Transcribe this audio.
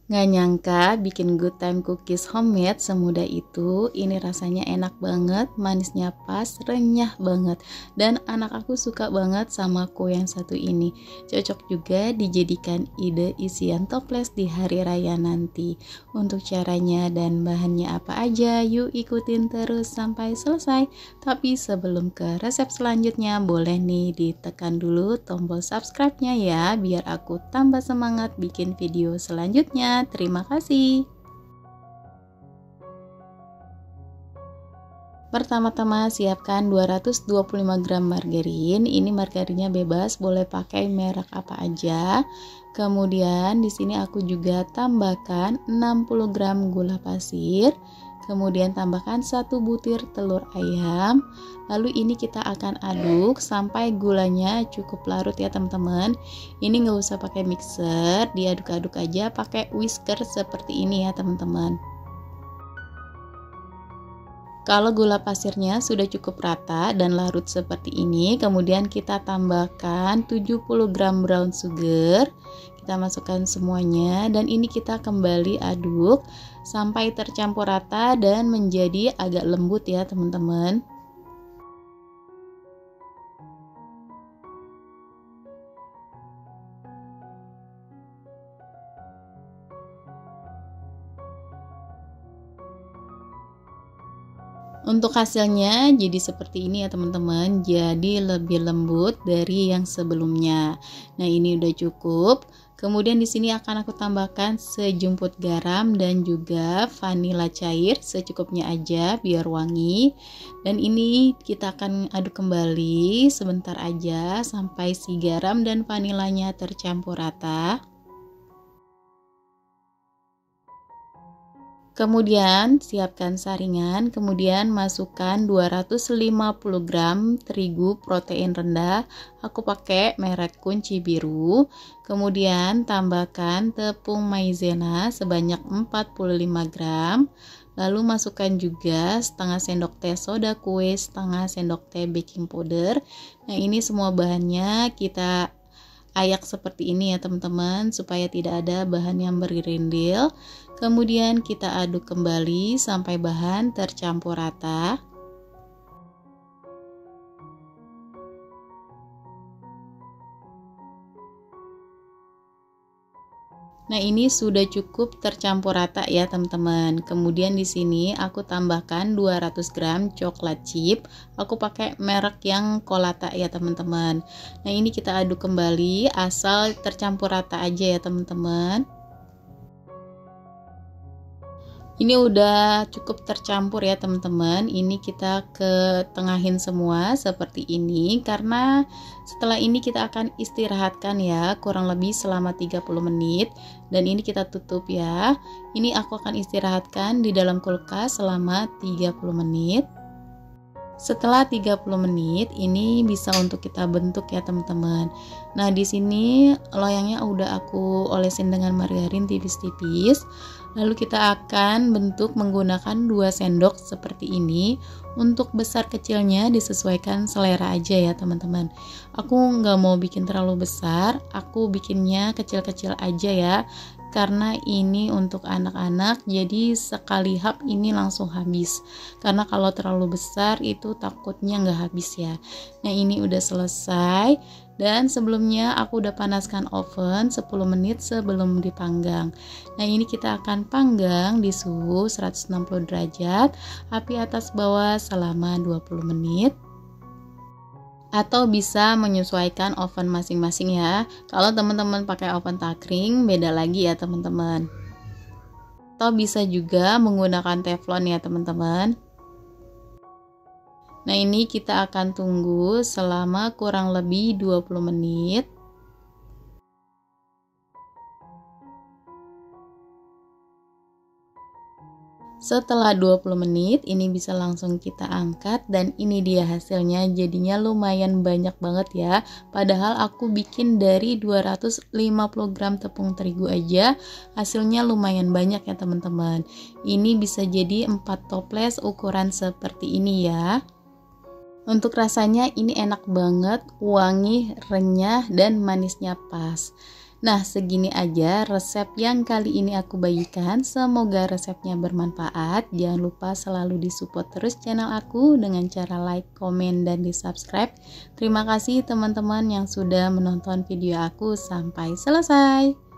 Nggak nyangka bikin good time cookies homemade semudah itu. Ini rasanya enak banget, manisnya pas, renyah banget. Dan anak aku suka banget sama kue yang satu ini. Cocok juga dijadikan ide isian toples di hari raya nanti. Untuk caranya dan bahannya apa aja, yuk ikutin terus sampai selesai. Tapi sebelum ke resep selanjutnya, boleh nih ditekan dulu tombol subscribe-nya ya, biar aku tambah semangat bikin video selanjutnya. Terima kasih. Pertama-tama siapkan 225 gram margarin. Ini margarinnya bebas, boleh pakai merek apa aja. Kemudian di sini aku juga tambahkan 60 gram gula pasir. Kemudian tambahkan 1 butir telur ayam. Lalu ini kita akan aduk sampai gulanya cukup larut ya teman-teman. Ini nggak usah pakai mixer, diaduk-aduk aja pakai whisker seperti ini ya teman-teman. Kalau gula pasirnya sudah cukup rata dan larut seperti ini, kemudian kita tambahkan 70 gram brown sugar. Kita masukkan semuanya dan ini kita kembali aduk sampai tercampur rata dan menjadi agak lembut ya teman-teman. Untuk hasilnya jadi seperti ini ya teman-teman, jadi lebih lembut dari yang sebelumnya. Nah, ini udah cukup. Kemudian di sini akan aku tambahkan sejumput garam dan juga vanila cair secukupnya aja biar wangi. Dan ini kita akan aduk kembali sebentar aja sampai si garam dan vanilanya tercampur rata. Kemudian siapkan saringan, kemudian masukkan 250 gram terigu protein rendah. Aku pakai merek Kunci Biru. Kemudian tambahkan tepung maizena sebanyak 45 gram. Lalu masukkan juga setengah sendok teh soda kue, setengah sendok teh baking powder. Nah, ini semua bahannya kita ayak seperti ini ya teman-teman, supaya tidak ada bahan yang bergerindil. Kemudian kita aduk kembali sampai bahan tercampur rata. Nah, ini sudah cukup tercampur rata ya teman-teman. Kemudian di sini aku tambahkan 200 gram coklat chip. Aku pakai merek yang Kolata ya teman-teman. Nah, ini kita aduk kembali asal tercampur rata aja ya teman-teman. Ini udah cukup tercampur ya teman-teman. Ini kita ketengahin semua seperti ini, karena setelah ini kita akan istirahatkan ya kurang lebih selama 30 menit. Dan ini kita tutup ya. Ini aku akan istirahatkan di dalam kulkas selama 30 menit. Setelah 30 menit ini bisa untuk kita bentuk ya teman-teman. Nah, di sini loyangnya udah aku olesin dengan margarin tipis-tipis. Lalu kita akan bentuk menggunakan 2 sendok seperti ini. Untuk besar kecilnya disesuaikan selera aja ya teman-teman. Aku nggak mau bikin terlalu besar, aku bikinnya kecil-kecil aja ya. Karena ini untuk anak-anak, jadi sekali hap ini langsung habis. Karena kalau terlalu besar itu takutnya nggak habis ya. Nah, ini udah selesai. Dan sebelumnya aku udah panaskan oven 10 menit sebelum dipanggang. Nah, ini kita akan panggang di suhu 160 derajat, api atas bawah selama 20 menit. Atau bisa menyesuaikan oven masing-masing ya. Kalau teman-teman pakai oven takring beda lagi ya teman-teman. Atau bisa juga menggunakan teflon ya teman-teman. Nah, ini kita akan tunggu selama kurang lebih 20 menit. Setelah 20 menit ini bisa langsung kita angkat dan ini dia hasilnya, jadinya lumayan banyak banget ya. Padahal aku bikin dari 250 gram tepung terigu aja, hasilnya lumayan banyak ya teman-teman. Ini bisa jadi 4 toples ukuran seperti ini ya. Untuk rasanya ini enak banget, wangi, renyah, dan manisnya pas. Nah, segini aja resep yang kali ini aku bagikan. Semoga resepnya bermanfaat. Jangan lupa selalu disupport terus channel aku dengan cara like, komen, dan di subscribe. Terima kasih teman-teman yang sudah menonton video aku sampai selesai.